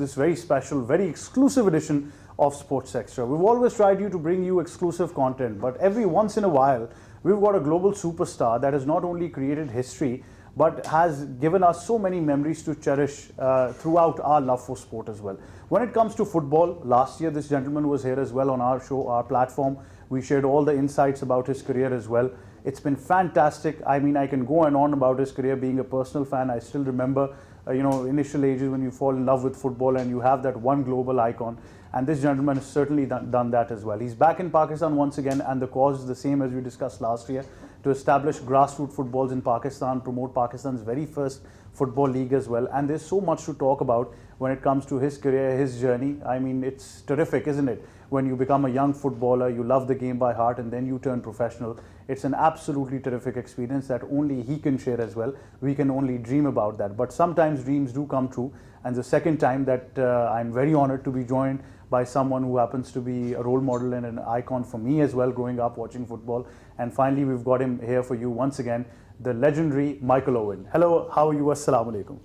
this very special, very exclusive edition of Sports Extra. We've always tried to bring you exclusive content, but every once in a while, we've got a global superstar that has not only created history, but has given us so many memories to cherish throughout our love for sport as well. When it comes to football, last year this gentleman was here as well on our show, our platform. We shared all the insights about his career as well. It's been fantastic. I mean, I can go on about his career. Being a personal fan, I still remember, initial ages when you fall in love with football and you have that one global icon. And this gentleman has certainly done that as well. He's back in Pakistan once again, and the cause is the same as we discussed last year, to establish grassroots footballs in Pakistan, promote Pakistan's very first football league as well. And there's so much to talk about when it comes to his career, his journey. I mean, it's terrific, isn't it? When you become a young footballer, you love the game by heart, and then you turn professional. It's an absolutely terrific experience that only he can share as well. We can only dream about that. But sometimes dreams do come true. And the second time that I'm very honored to be joined by someone who happens to be a role model and an icon for me as well, growing up watching football. And finally, we've got him here for you once again, the legendary Michael Owen. Hello, how are you? Assalamu alaikum.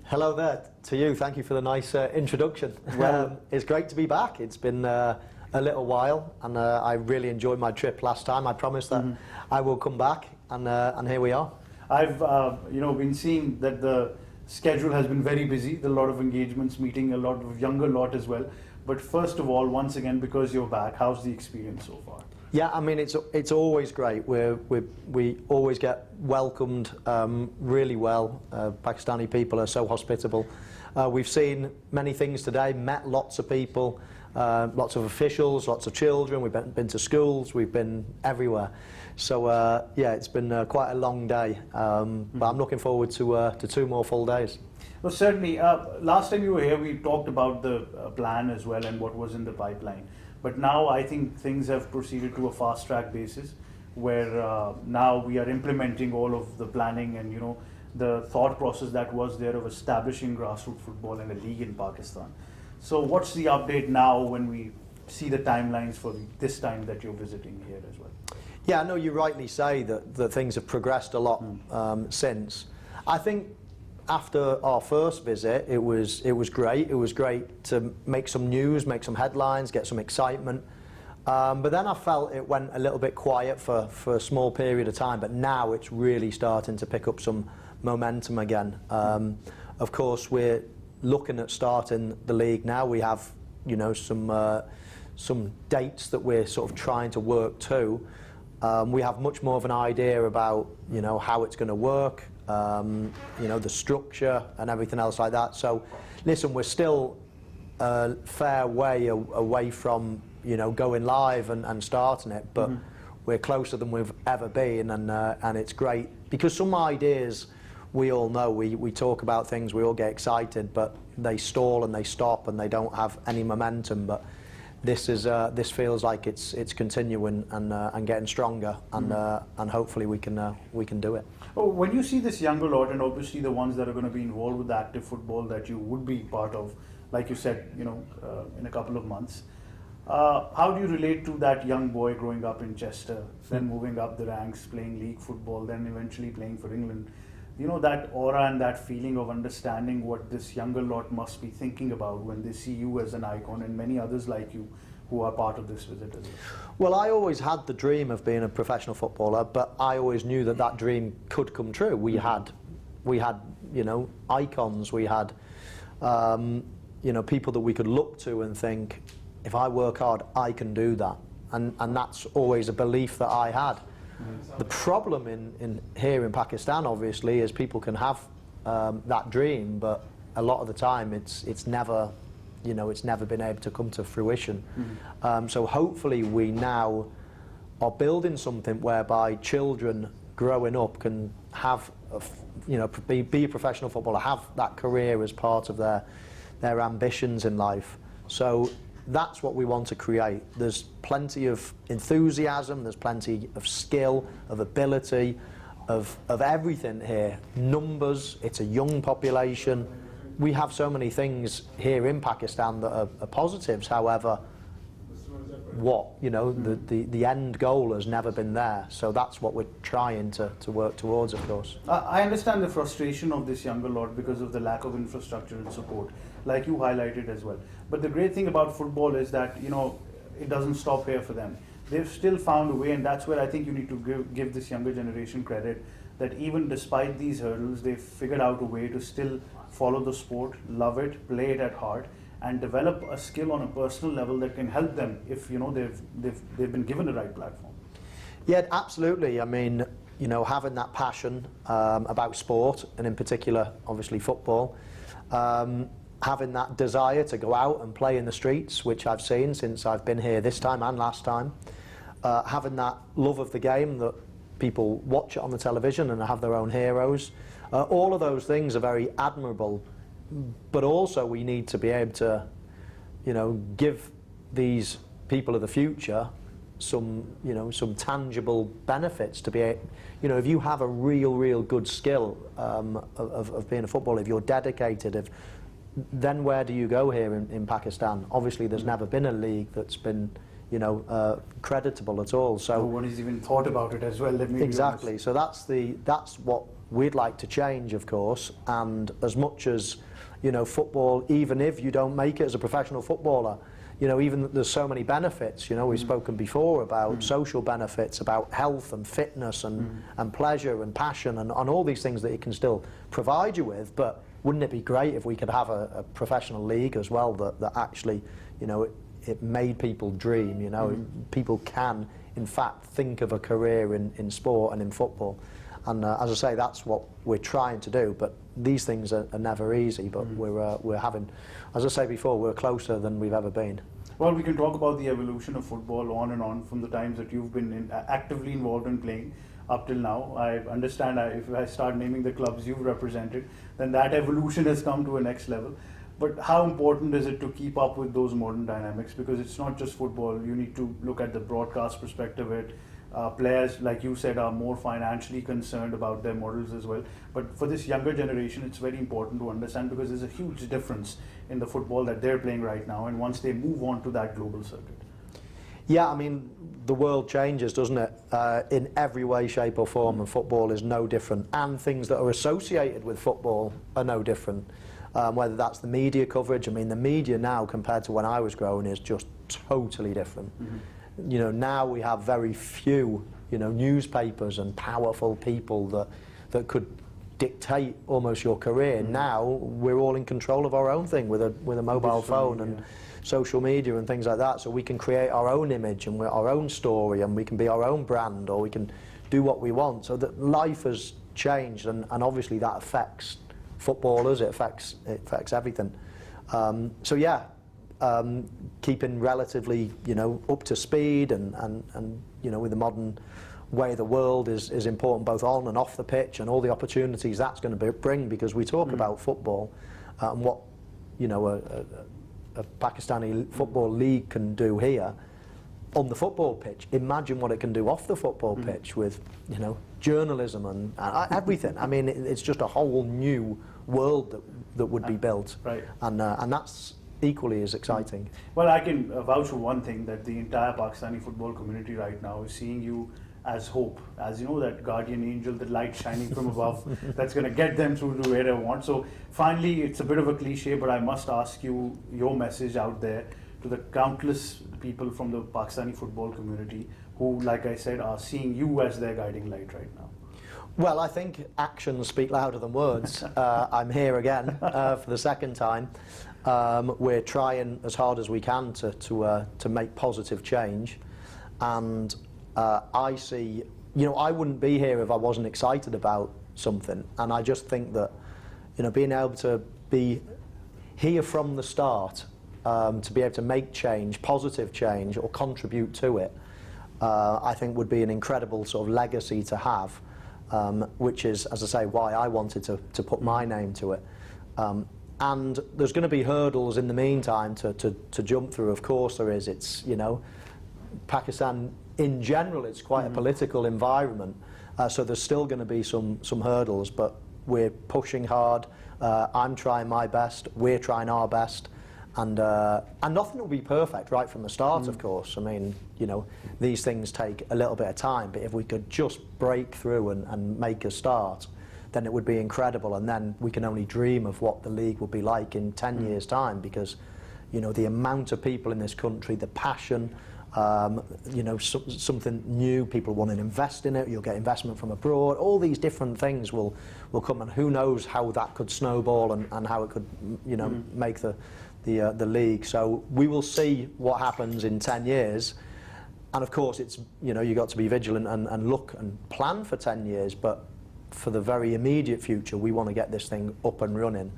Hello there to you. Thank you for the nice introduction. Well, it's great to be back. It's been a little while, and I really enjoyed my trip last time. I promised that I will come back, and here we are. I've been seeing that the schedule has been very busy. There are a lot of engagements, meeting a lot of younger lot as well. But first of all, once again, because you're back, how's the experience so far? Yeah, I mean, it's always great. We always get welcomed really well. Pakistani people are so hospitable. We've seen many things today, met lots of people, lots of officials, lots of children. We've been to schools, we've been everywhere. So yeah, it's been quite a long day, but I'm looking forward to 2 more full days. Well, certainly. Last time you were here, we talked about the plan as well and what was in the pipeline. But now I think things have proceeded to a fast-track basis, where now we are implementing all of the planning and the thought process that was there of establishing grassroots football and a league in Pakistan. So what's the update now when we see the timelines for this time that you're visiting here as well? Yeah, no, you rightly say that things have progressed a lot since. I think after our first visit, it was great. It was great to make some news, make some headlines, get some excitement. But then I felt it went a little bit quiet for a small period of time. But now it's really starting to pick up some momentum again. Of course, we're looking at starting the league now. We have, some dates that we're sort of trying to work to. We have much more of an idea about, how it's going to work. The structure and everything else like that. So, listen, we're still a fair way away from, going live and starting it, but we're closer than we've ever been, and it's great because some ideas we all know, we talk about things, we all get excited, but they stall and they stop and they don't have any momentum. But this feels like it's continuing and getting stronger, and hopefully we can do it. Oh, when you see this younger lot, and obviously the ones that are going to be involved with active football that you would be part of, like you said, in a couple of months, how do you relate to that young boy growing up in Chester, then moving up the ranks, playing league football, then eventually playing for England? That aura and that feeling of understanding what this younger lot must be thinking about when they see you as an icon and many others like you who are part of this visit as well. Well, I always had the dream of being a professional footballer, but I always knew that dream could come true. We had icons, we had people that we could look to and think, if I work hard, I can do that. And that's always a belief that I had. The problem in here in Pakistan, obviously, is people can have that dream, but a lot of the time it's never been able to come to fruition. So hopefully we now are building something whereby children growing up can have be a professional footballer, have that career as part of their ambitions in life. So that's what we want to create. There's plenty of enthusiasm, there's plenty of skill, of ability, of everything here. Numbers, it's a young population. We have so many things here in Pakistan that are positives. However, what, you know, the end goal has never been there. So that's what we're trying to work towards, of course. I understand the frustration of this younger lot because of the lack of infrastructure and support, like you highlighted as well. But the great thing about football is that, you know, it doesn't stop here for them. They've still found a way, and that's where I think you need to give this younger generation credit, that even despite these hurdles, they've figured out a way to still follow the sport, love it, play it at heart, and develop a skill on a personal level that can help them if, you know, they've been given the right platform. Yeah, absolutely. I mean, you know, having that passion about sport, and in particular, obviously football, having that desire to go out and play in the streets, which I've seen since I've been here this time and last time, having that love of the game that people watch it on the television and have their own heroes, all of those things are very admirable. But also we need to be able to, you know, give these people of the future some, you know, some tangible benefits to be, you know, if you have a real good skill of being a footballer, if you're dedicated, then where do you go here in Pakistan? Obviously there's never been a league that's been, you know, creditable at all. So nobody's even thought about it as well. Let me exactly. So that's what we'd like to change, of course. And as much as, you know, football, even if you don't make it as a professional footballer, you know, even there's so many benefits. You know, we've spoken before about social benefits, about health and fitness and pleasure and passion and all these things that it can still provide you with. But wouldn't it be great if we could have a professional league as well that actually, you know, it made people dream, you know. People can, in fact, think of a career in sport and in football. And as I say, that's what we're trying to do. But these things are never easy. But we're having, as I say before, we're closer than we've ever been. Well, we can talk about the evolution of football on and on from the times that you've been actively involved in playing up till now. I understand if I start naming the clubs you've represented, then that evolution has come to a next level. But how important is it to keep up with those modern dynamics? Because it's not just football. You need to look at the broadcast perspective of it. Players, like you said, are more financially concerned about their models as well. But for this younger generation, it's very important to understand, because there's a huge difference in the football that they're playing right now, and once they move on to that global circuit. Yeah, I mean, the world changes, doesn't it? In every way, shape or form, and football is no different. And things that are associated with football are no different. Whether that's the media coverage, I mean, the media now compared to when I was growing is just totally different. You know, now we have very few, you know, newspapers and powerful people that could dictate almost your career. Now we're all in control of our own thing with a mobile phone and social media and things like that. So we can create our own image and our own story, and we can be our own brand, or we can do what we want. So that life has changed, and obviously that affects footballers. It affects everything. So yeah. Keeping relatively, you know, up to speed and you know, with the modern way of the world is important, both on and off the pitch, and all the opportunities that's going to bring, because we talk about football and what, you know, a Pakistani football league can do here on the football pitch. Imagine what it can do off the football pitch with, you know, journalism and everything. I mean, it's just a whole new world that would be built, and that's equally as exciting. Well, I can vouch for one thing, that the entire Pakistani football community right now is seeing you as hope, as, you know, that guardian angel, the light shining from above that's going to get them through to where they want. So finally, it's a bit of a cliche, but I must ask you your message out there to the countless people from the Pakistani football community who, like I said, are seeing you as their guiding light right now. Well, I think actions speak louder than words. I'm here again for the second time. We're trying as hard as we can to make positive change, and I see, you know, I wouldn't be here if I wasn't excited about something, and I just think that, you know, being able to be here from the start, to be able to make change, positive change, or contribute to it, I think would be an incredible sort of legacy to have, which is, as I say, why I wanted to put my name to it. And there's going to be hurdles in the meantime to jump through. Of course there is. It's, you know, Pakistan in general, it's quite a political environment, so there's still going to be some hurdles, but we're pushing hard. I'm trying my best, we're trying our best, And nothing will be perfect right from the start, of course. I mean, you know, these things take a little bit of time, but if we could just break through and make a start, then it would be incredible. And then we can only dream of what the league will be like in 10 years' time, because, you know, the amount of people in this country, the passion, you know, something new, people want to invest in it, you'll get investment from abroad, all these different things will come, and who knows how that could snowball and how it could, you know, make the league. So we will see what happens in 10 years. And of course, it's, you know, you've got to be vigilant and look and plan for 10 years, but for the very immediate future, we want to get this thing up and running.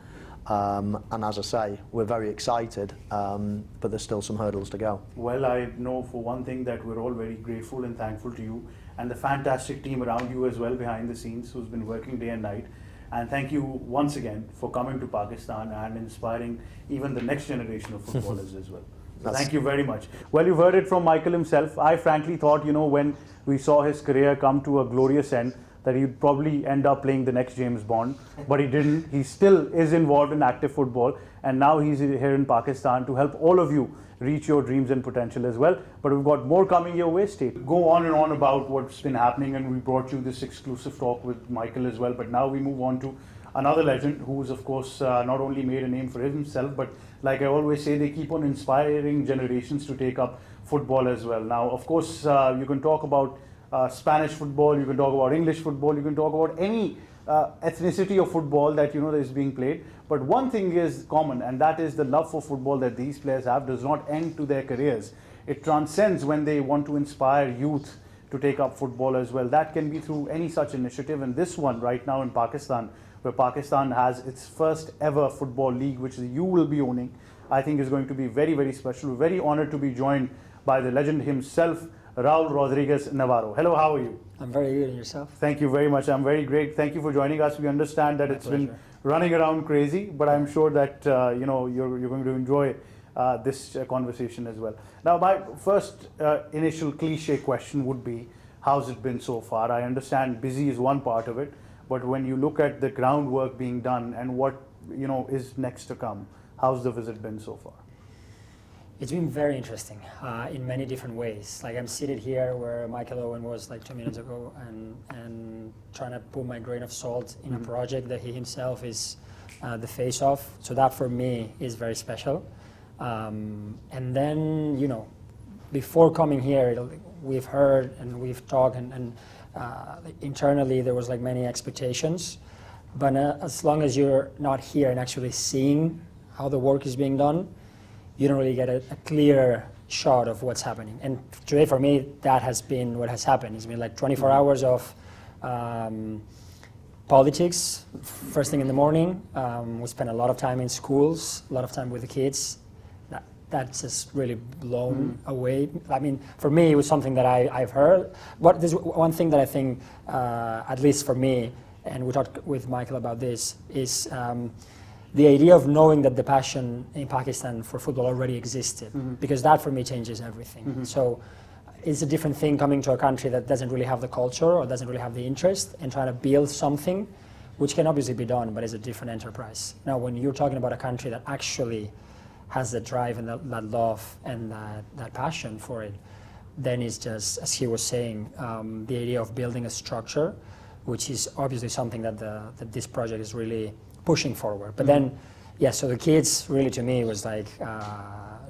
And as I say, we're very excited, but there's still some hurdles to go. Well, I know for one thing that we're all very grateful and thankful to you and the fantastic team around you as well behind the scenes who's been working day and night. And thank you once again for coming to Pakistan and inspiring even the next generation of footballers as well. So thank you very much. Well, you've heard it from Michael himself. I frankly thought, you know, when we saw his career come to a glorious end, that he'd probably end up playing the next James Bond, but he didn't. He still is involved in active football, and now he's here in Pakistan to help all of you reach your dreams and potential as well. But we've got more coming your way. Stay. Go on and on about what's been happening, and we brought you this exclusive talk with Michael as well. But now we move on to another legend who's, of course, not only made a name for himself, but like I always say, they keep on inspiring generations to take up football as well. Now, of course, you can talk about Spanish football, you can talk about English football, you can talk about any ethnicity of football that you know that is being played. But one thing is common, and that is the love for football that these players have does not end to their careers. It transcends when they want to inspire youth to take up football as well. That can be through any such initiative, and this one right now in Pakistan, where Pakistan has its first ever football league, which you will be owning, I think is going to be very, very special. We're very honored to be joined by the legend himself, Raul Rodriguez Navarro. Hello, how are you? I'm very good, and yourself? Thank you very much. I'm very great. Thank you for joining us. We understand that it's been running around crazy, but I'm sure that you know you're going to enjoy this conversation as well. Now, my first initial cliche question would be, how's it been so far? I understand busy is one part of it, but when you look at the groundwork being done and what you know is next to come, how's the visit been so far? It's been very interesting in many different ways. Like I'm seated here where Michael Owen was like 2 minutes ago, and trying to put my grain of salt in a project that he himself is the face of. So that for me is very special. And then, you know, before coming here, we've heard and we've talked, and internally there was like many expectations. But as long as you're not here and actually seeing how the work is being done, you don't really get a clear shot of what's happening. And today for me, that has been what has happened. It's been like 24 hours of politics, first thing in the morning. We spent a lot of time in schools, a lot of time with the kids. That's just really blown away. I mean, for me, it was something that I've heard. But there's one thing that I think, at least for me, and we talked with Michael about this, is the idea of knowing that the passion in Pakistan for football already existed, because that for me changes everything. So it's a different thing coming to a country that doesn't really have the culture or doesn't really have the interest and trying to build something, which can obviously be done, but it's a different enterprise. Now, when you're talking about a country that actually has the drive and that love and that passion for it, then it's just, as he was saying, the idea of building a structure, which is obviously something that this project is really pushing forward. But then, yeah, so the kids really to me was like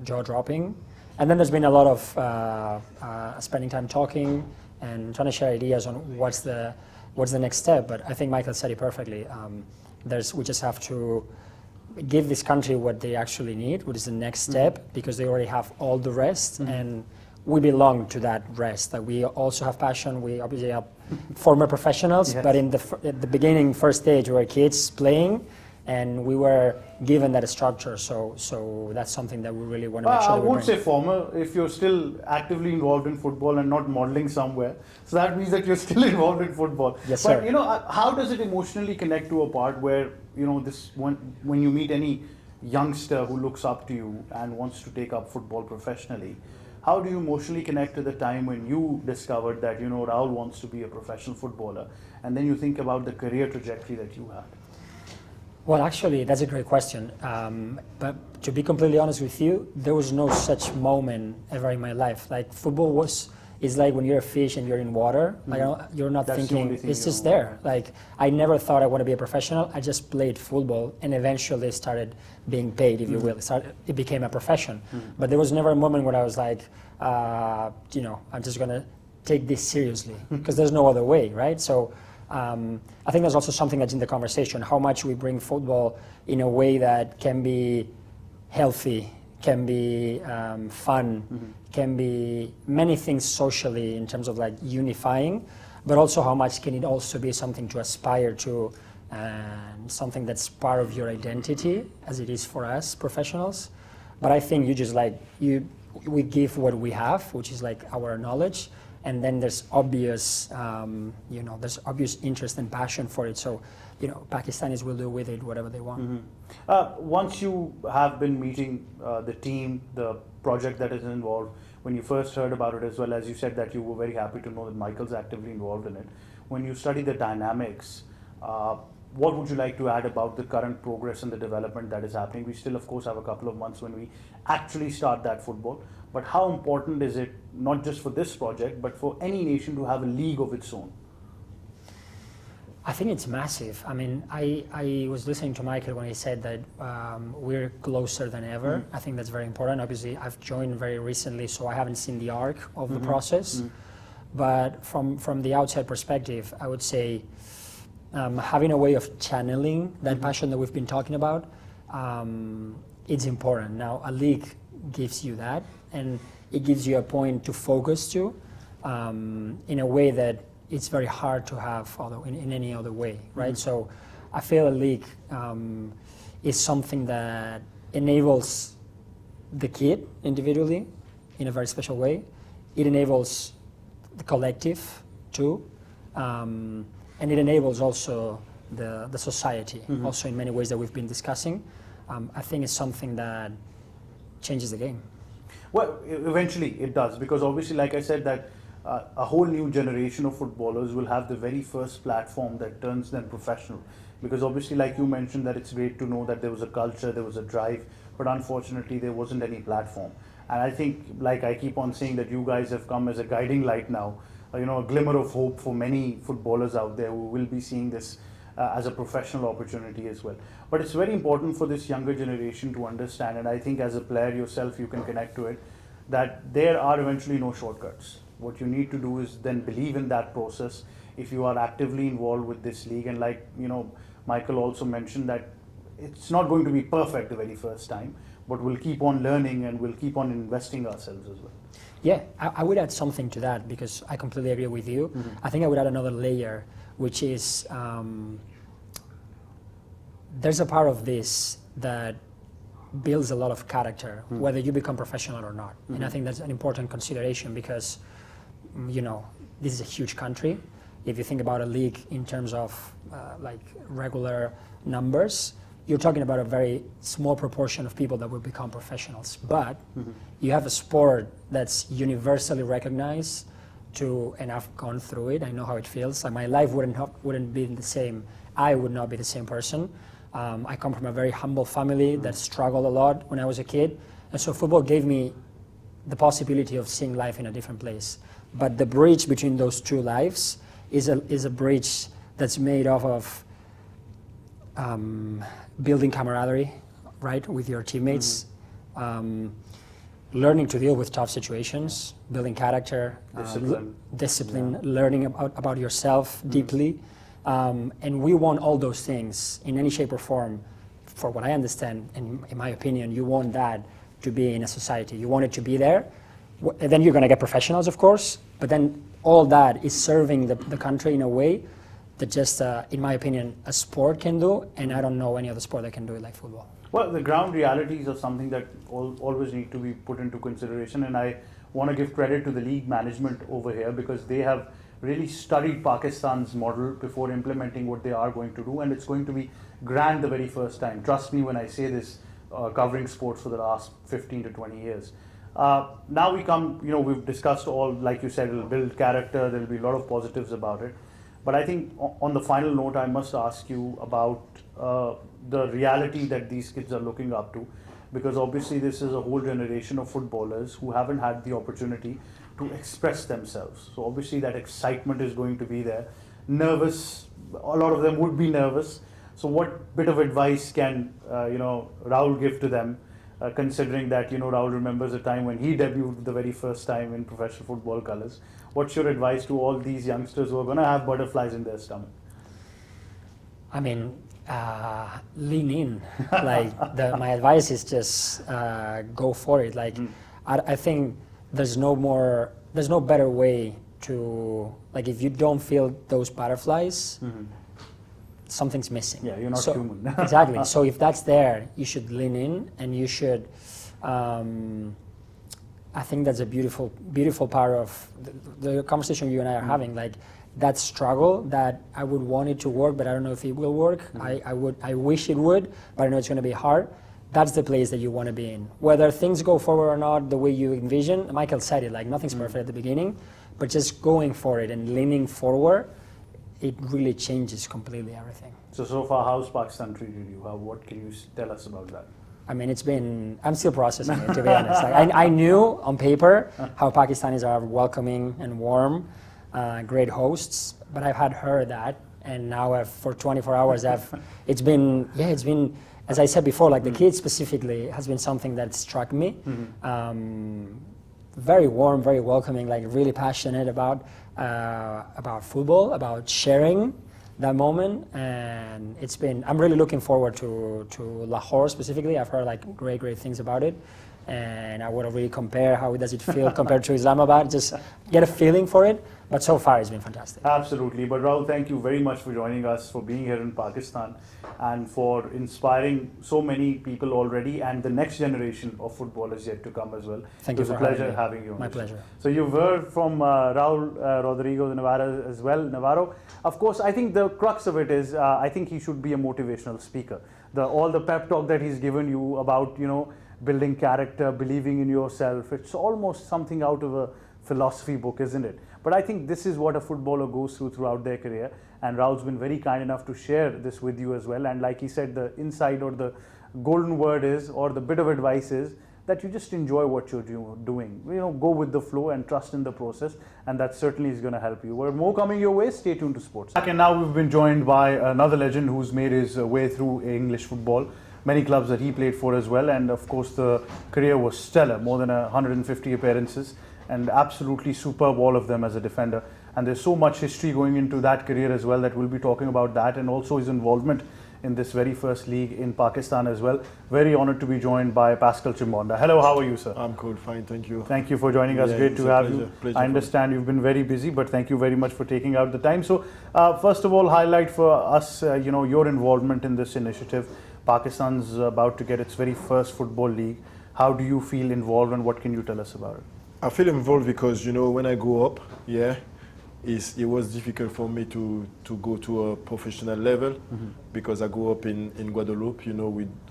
jaw-dropping. And then there's been a lot of spending time talking and trying to share ideas on what's the next step. But I think Michael said it perfectly. We just have to give this country what they actually need, what is the next step, because they already have all the rest, and we belong to that rest. That we also have passion. We obviously have former professionals, but at the beginning, first stage, we were kids playing, and we were given that structure. So that's something that we really want to make sure. I won't say former if you're still actively involved in football and not modeling somewhere. So that means that you're still involved in football. Yes, but sir. you know, how does it emotionally connect to a part where you know this when you meet any youngster who looks up to you and wants to take up football professionally? How do you emotionally connect to the time when you discovered that, you know, Raul wants to be a professional footballer, and then you think about the career trajectory that you had? Well, actually, that's a great question. But to be completely honest with you, there was no such moment ever in my life. Like football is like when you're a fish and you're in water. Like you're not That's the thinking, only thing it's you just know. there. Like I never thought I want to be a professional. I just played football and eventually started being paid, if you will. It became a profession. But there was never a moment where I was like, I'm just going to take this seriously because there's no other way, right? So I think there's also something that's in the conversation, how much we bring football in a way that can be healthy, can be fun, can be many things socially in terms of like unifying, but also how much can it also be something to aspire to and something that's part of your identity as it is for us professionals. But I think we give what we have, which is like our knowledge, and then there's obvious, there's obvious interest and passion for it. So, Pakistanis will do with it whatever they want. Once you have been meeting the team, the project that is involved, when you first heard about it, as well as you said that you were very happy to know that Michael's actively involved in it, when you study the dynamics, what would you like to add about the current progress and the development that is happening? We still, of course, have a couple of months when we actually start that football. But how important is it, not just for this project, but for any nation to have a league of its own? I think it's massive. I mean, I was listening to Michael when he said that we're closer than ever. I think that's very important. Obviously, I've joined very recently, so I haven't seen the arc of the process. But from the outside perspective, I would say having a way of channeling that passion that we've been talking about, it's important. Now, a league gives you that, and it gives you a point to focus to in a way that it's very hard to have in any other way, right? So I feel a league is something that enables the kid individually in a very special way. It enables the collective too, and it enables also the society also in many ways that we've been discussing. I think it's something that changes the game. Well, eventually it does, because obviously, like I said, that a whole new generation of footballers will have the very first platform that turns them professional. Because obviously, like you mentioned, that it's great to know that there was a culture, there was a drive, but unfortunately there wasn't any platform. And I think, like I keep on saying, that you guys have come as a guiding light now, a glimmer of hope for many footballers out there who will be seeing this as a professional opportunity as well. But it's very important for this younger generation to understand, and I think as a player yourself you can connect to it, that there are eventually no shortcuts. What you need to do is then believe in that process. If you are actively involved with this league, and like Michael also mentioned, that it's not going to be perfect the very first time, but we'll keep on learning and we'll keep on investing ourselves as well. Yeah, I would add something to that, because I completely agree with you. I think I would add another layer, which is there's a part of this that builds a lot of character, whether you become professional or not. And I think that's an important consideration, because this is a huge country. If you think about a league in terms of like regular numbers, you're talking about a very small proportion of people that will become professionals. But you have a sport that's universally recognized and I've gone through it. I know how it feels. Like my life wouldn't be the same. I would not be the same person. I come from a very humble family that struggled a lot when I was a kid. And so football gave me the possibility of seeing life in a different place. But the bridge between those two lives is a bridge that's made up of building camaraderie, right, with your teammates, learning to deal with tough situations, building character, discipline, learning about yourself deeply. And we want all those things in any shape or form. For what I understand, and in my opinion, you want that to be in a society. You want it to be there. Then you're going to get professionals, of course, but then all that is serving the country in a way that just, in my opinion, a sport can do, and I don't know any other sport that can do it like football. Well, the ground realities are something that always need to be put into consideration, and I want to give credit to the league management over here, because they have really studied Pakistan's model before implementing what they are going to do, and it's going to be grand the very first time. Trust me when I say this, covering sports for the last 15 to 20 years. Now we come, we've discussed all, like you said, it'll build character, there'll be a lot of positives about it. But I think on the final note, I must ask you about the reality that these kids are looking up to, because obviously this is a whole generation of footballers who haven't had the opportunity to express themselves. So obviously that excitement is going to be there. Nervous, a lot of them would be nervous. So what bit of advice can Rahul give to them, considering that Rahul remembers a time when he debuted the very first time in professional football colours. What's your advice to all these youngsters who are going to have butterflies in their stomach? I mean, lean in. Like my advice is just go for it. Like I think there's no better way to, like, if you don't feel those butterflies, something's missing. Yeah, you're not human. Exactly. So if that's there, you should lean in, and you should. I think that's a beautiful part of the conversation you and I are having. Like that struggle that I would want it to work, but I don't know if it will work. I wish it would, but I know it's going to be hard. That's the place that you want to be in. Whether things go forward or not the way you envision, Michael said it, like nothing's perfect at the beginning, but just going for it and leaning forward, it really changes completely everything. So far, how's Pakistan treated you? What can you tell us about that? I mean, I'm still processing it, to be honest. Like, I knew on paper how Pakistanis are welcoming and warm, great hosts, but I've had heard that, and now for 24 hours, it's been, as I said before, like the kids specifically has been something that struck me. Very warm, very welcoming, like really passionate about football, about sharing that moment, and I'm really looking forward to Lahore specifically. I've heard like great things about it, and I want to really compare how does it feel compared to Islamabad, just get a feeling for it, but so far it's been fantastic. Absolutely. But Rahul, thank you very much for joining us, for being here in Pakistan, and for inspiring so many people already, and the next generation of footballers yet to come as well. Thank you for having me. It was a pleasure having you on. My pleasure. So you've heard from Rahul Rodrigo Navarro as well. Navarro, of course, I think the crux of it is, I think he should be a motivational speaker. All the pep talk that he's given you about, building character, believing in yourself, it's almost something out of a philosophy book, isn't it? But I think this is what a footballer goes through throughout their career, and Rahul's been very kind enough to share this with you as well. And like he said, the insight or the golden word is, or the bit of advice is, that you just enjoy what you're doing. Go with the flow and trust in the process, and that certainly is going to help you. We're more coming your way. Stay tuned to Sports. And now we've been joined by another legend who's made his way through English football. Many clubs that he played for as well, and of course the career was stellar, more than 150 appearances, and absolutely superb, all of them as a defender. And there's so much history going into that career as well, that we'll be talking about that, and also his involvement in this very first league in Pakistan as well. Very honoured to be joined by Pascal Chimbonda. Hello, how are you, sir? I'm good, fine, thank you. Thank you for joining us. Great to have you. Pleasure I understand you've been very busy, but thank you very much for taking out the time. So first of all, highlight for us, your involvement in this initiative. Pakistan's about to get its very first football league. How do you feel involved, and what can you tell us about it? I feel involved because, when I grew up, it was difficult for me to go to a professional level because I grew up in Guadeloupe.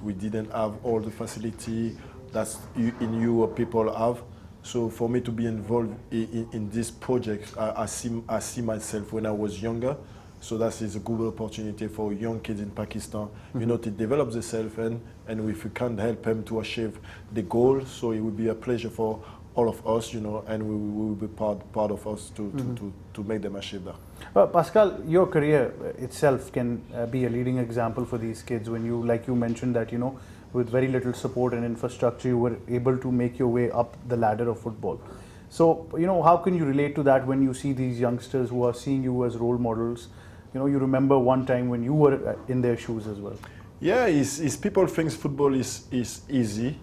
We didn't have all the facility that in Europe people have. So for me to be involved in this project, I see myself when I was younger. So that is a good opportunity for young kids in Pakistan, to develop themselves, and if we can help them to achieve the goal, so it would be a pleasure for all of us, and we will be part of us to make them achieve that. Well, Pascal, your career itself can be a leading example for these kids. When you, like you mentioned, that with very little support and infrastructure, you were able to make your way up the ladder of football. So, how can you relate to that when you see these youngsters who are seeing you as role models? You remember one time when you were in their shoes as well. Yeah, it's people think football is easy,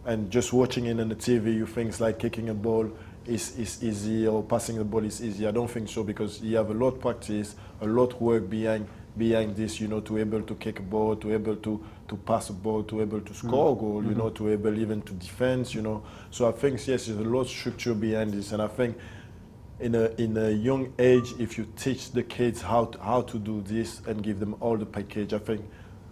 and just watching it on the TV, you think like kicking a ball is easy, or passing the ball is easy. I don't think so, because you have a lot of practice, a lot of work behind this, to able to kick a ball, to able to pass a ball, to able to score a goal, to able even to defend, So I think, yes, there's a lot of structure behind this, and I think in a young age, if you teach the kids how to do this and give them all the package, I think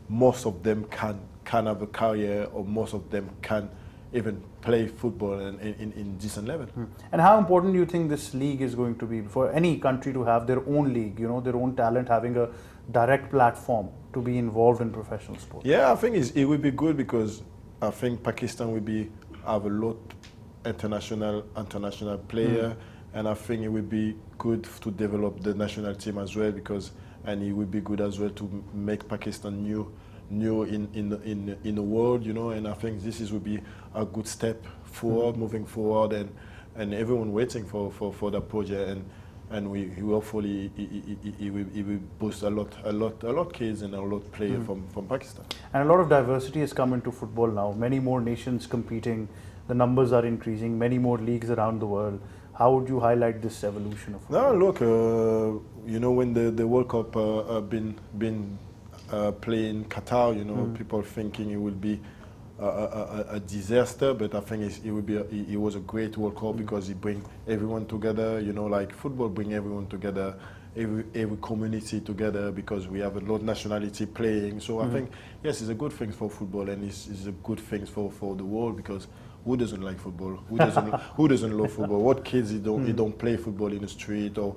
most of them can have a career, or most of them can even play football in decent level. And how important do you think this league is going to be for any country to have their own league, their own talent, having a direct platform to be involved in professional sport? Yeah, I think it would be good because I think Pakistan will have a lot international player, and I think it would be good to develop the national team as well and it would be good as well to make Pakistan new in the world, and I think this will be a good step forward, moving forward, and everyone waiting for that project, and we hopefully it will boost a lot kids and a lot players from Pakistan. And a lot of diversity has come into football now. Many more nations competing, the numbers are increasing, many more leagues around the world. How would you highlight this evolution of football? No, look, when the World Cup been played in Qatar, people thinking it will be a disaster, but I think it was a great World Cup because it bring everyone together. Like football bring everyone together, every community together, because we have a lot of nationality playing. So I think yes, it's a good thing for football, and it's a good thing for the world, because who doesn't like football? Who doesn't love football? What kids don't play football in the street or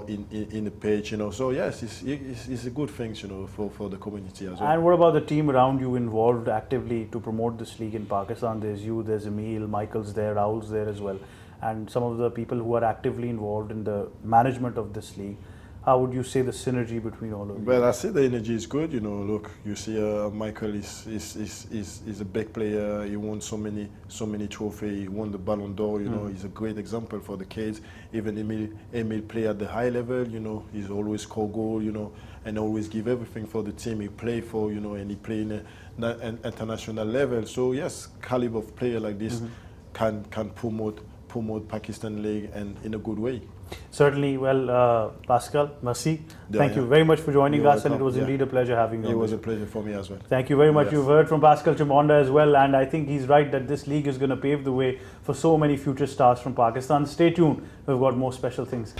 in the pitch? So yes, it's a good thing, for the community as well. And what about the team around you involved actively to promote this league in Pakistan? There's you, there's Emil, Michael's there, Raul's there as well, and some of the people who are actively involved in the management of this league. How would you say the synergy between all of you? Well, I see the energy is good. Look, you see, Michael is a big player. He won so many trophies. He won the Ballon d'Or. He's a great example for the kids. Even Emil play at the high level. He's always score goal. And always give everything for the team he play for. And he play in an international level. So yes, caliber of player like this can promote Pakistan league and in a good way. Certainly. Well, Pascal, merci. Yeah, Thank you very much for joining You're us, and it welcome. was indeed a pleasure having you. It on was this. a pleasure for me as well. Thank you very much. Yes. You've heard from Pascal Chimonda as well, and I think he's right that this league is going to pave the way for so many future stars from Pakistan. Stay tuned. We've got more special things.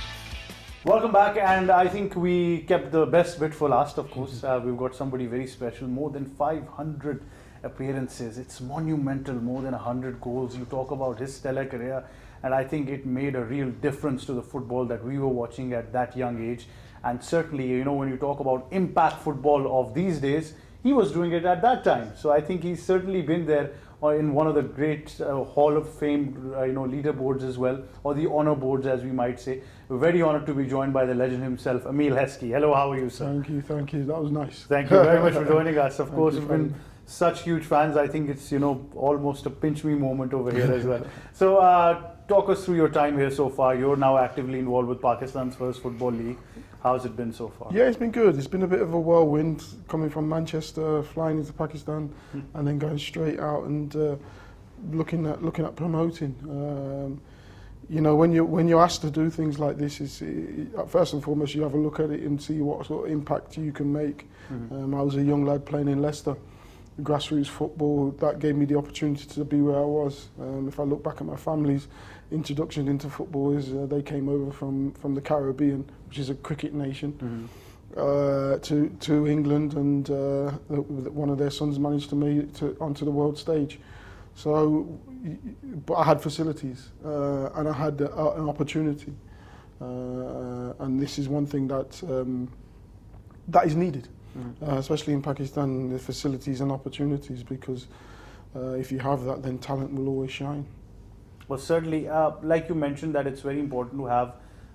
Welcome back, and I think we kept the best bit for last, of course. We've got somebody very special, more than 500 appearances. It's monumental, more than 100 goals. You talk about his stellar career, and I think it made a real difference to the football that we were watching at that young age. And certainly, when you talk about impact football of these days, he was doing it at that time. So I think he's certainly been there in one of the great Hall of Fame leaderboards as well, or the honor boards as we might say. We're very honored to be joined by the legend himself, Emil Heskey. Hello, how are you, sir? Thank you. That was nice. Thank you very much for joining us. Of course, you we've for been such huge fans. I think it's almost a pinch me moment over here as well. So talk us through your time here so far. You're now actively involved with Pakistan's first football league. How's it been so far? Yeah, it's been good. It's been a bit of a whirlwind coming from Manchester, flying into Pakistan, and then going straight out and looking at promoting. When you're asked to do things like this, first and foremost you have a look at it and see what sort of impact you can make. I was a young lad playing in Leicester, grassroots football. That gave me the opportunity to be where I was. If I look back at my family's introduction into football, they came over from the Caribbean, which is a cricket nation, to England, and one of their sons managed to make it onto the world stage. So, but I had facilities and I had an opportunity, and this is one thing that is needed, especially in Pakistan, the facilities and opportunities, because if you have that, then talent will always shine. Well, certainly, like you mentioned, that it's very important to have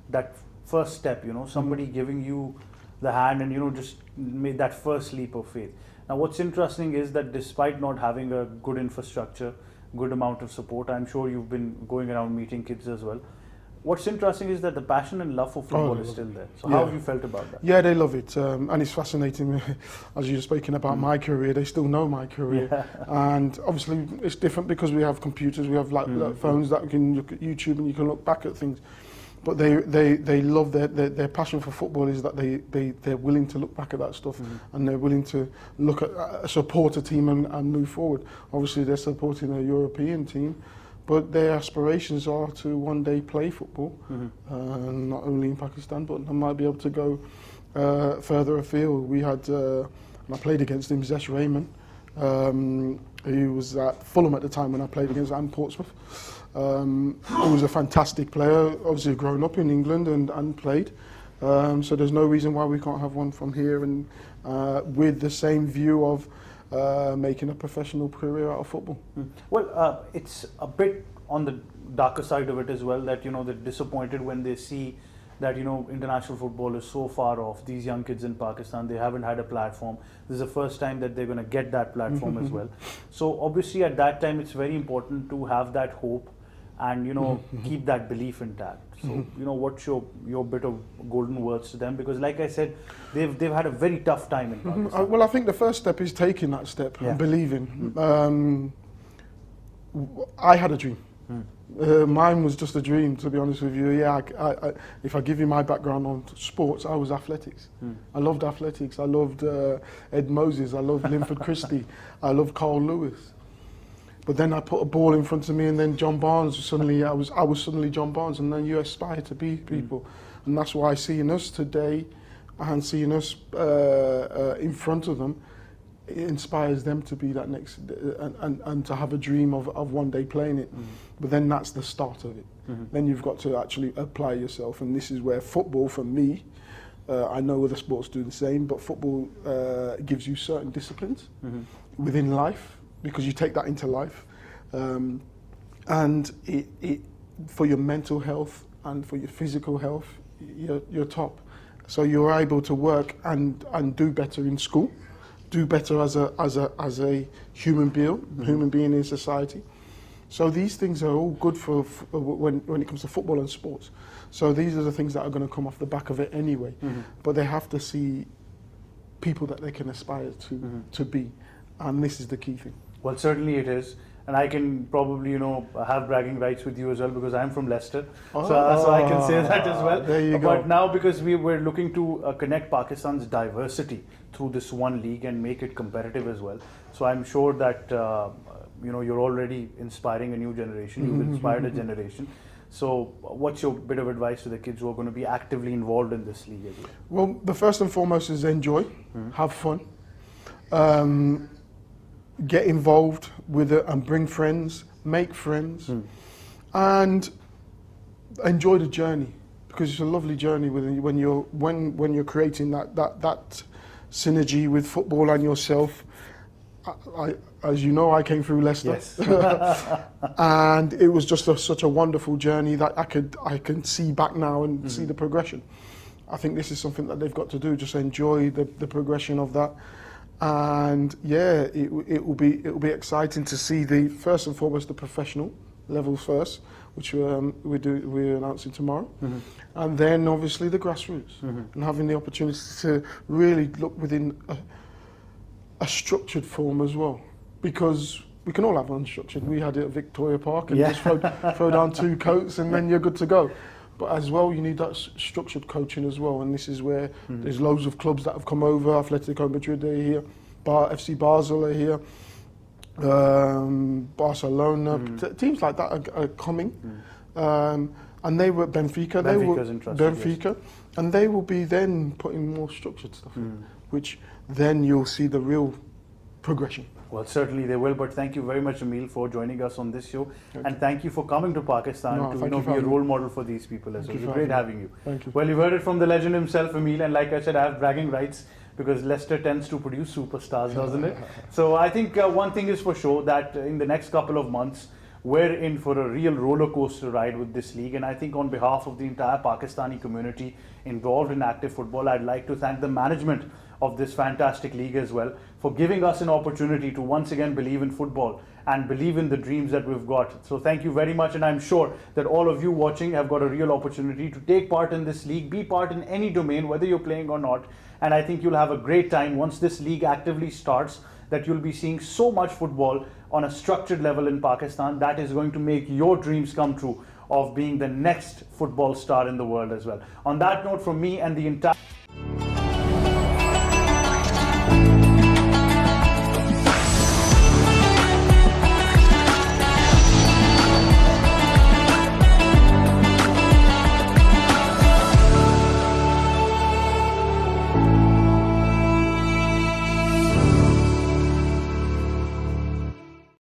that first step, somebody giving you the hand and, just made that first leap of faith. Now, what's interesting is that despite not having a good infrastructure, good amount of support, I'm sure you've been going around meeting kids as well. What's interesting is that the passion and love for football is still there. So how have you felt about that? Yeah, they love it. And it's fascinating, as you're speaking about my career, they still know my career. Yeah. And obviously it's different because we have computers, we have like phones that we can look at YouTube and you can look back at things. But they love their passion for football is that they're willing to look back at that stuff, and they're willing to look at support a team and move forward. Obviously they're supporting a European team, but their aspirations are to one day play football, not only in Pakistan, but they might be able to go further afield. We had, I played against him, Zesh Rayman, He was at Fulham at the time when I played against and Portsmouth. He was a fantastic player, obviously grown up in England and played. So there's no reason why we can't have one from here, and with the same view of making a professional career out of football. Well, it's a bit on the darker side of it as well, that, you know, they're disappointed when they see that, you know, international football is so far off. These young kids in Pakistan, they haven't had a platform. This is the first time that they're going to get that platform as well. So obviously at that time, it's very important to have that hope and, you know, keep that belief intact. So, you know, what's your bit of golden words to them? Because like I said, they've had a very tough time in Pakistan. Well, I think the first step is taking that step and believing. I had a dream. Mine was just a dream, to be honest with you. Yeah, if I give you my background on sports, I was athletics. I loved athletics. I loved Ed Moses. I loved Linford Christie. I loved Carl Lewis. But then I put a ball in front of me, and then John Barnes. Suddenly, I was suddenly John Barnes, and then you aspire to be people, and that's why seeing us today, and seeing us in front of them, it inspires them to be that next, and to have a dream of one day playing it. But then that's the start of it. Then you've got to actually apply yourself, and this is where football, for me, I know other sports do the same, but football gives you certain disciplines within life, because you take that into life, and it for your mental health and for your physical health, you're top. So you're able to work and do better in school, do better as a human being in society. So these things are all good for when it comes to football and sports. So these are the things that are going to come off the back of it anyway. But they have to see people that they can aspire to be, and this is the key thing. Well, certainly it is. And I can probably, you know, have bragging rights with you as well, because I'm from Leicester. So I can say that as well. There you go. But now, because we were looking to connect Pakistan's diversity through this one league and make it competitive as well. So I'm sure that, you know, you're already inspiring a new generation. You've inspired a generation. So what's your bit of advice to the kids who are going to be actively involved in this league as well? Well, the first and foremost is enjoy, have fun. Get involved with it and bring friends, make friends, and enjoy the journey, because it's a lovely journey when you're creating that synergy with football and yourself. As you know, I came through Leicester, and it was just such a wonderful journey that I can see back now and see the progression. I think this is something that they've got to do, just enjoy the progression of that. And yeah, it will be exciting to see first and foremost the professional level first, which we're announcing tomorrow, and then obviously the grassroots, and having the opportunity to really look within a structured form as well, because we can all have unstructured. We had it at Victoria Park and just throw down 2 coats and then you're good to go. But as well, you need that structured coaching as well, and this is where there's loads of clubs that have come over. Atletico Madrid are here, FC Basel are here, Barcelona, teams like that are coming, and they were Benfica. Benfica, and they will be then putting more structured stuff in, which then you'll see the real progression. Well, certainly they will, but thank you very much, Emil, for joining us on this show. And thank you for coming to Pakistan to be a role model for these people as well. It's great having you. Thank you. Well, you've heard it from the legend himself, Emil, and like I said, I have bragging rights, because Leicester tends to produce superstars, doesn't it? So I think one thing is for sure, that in the next couple of months, we're in for a real roller coaster ride with this league. And I think on behalf of the entire Pakistani community involved in active football, I'd like to thank the management of this fantastic league as well for giving us an opportunity to once again believe in football and believe in the dreams that we've got. So thank you very much, and I'm sure that all of you watching have got a real opportunity to take part in this league, be part in any domain, whether you're playing or not. And I think you'll have a great time once this league actively starts, that you'll be seeing so much football on a structured level in Pakistan that is going to make your dreams come true of being the next football star in the world as well. On that note, from me and the entire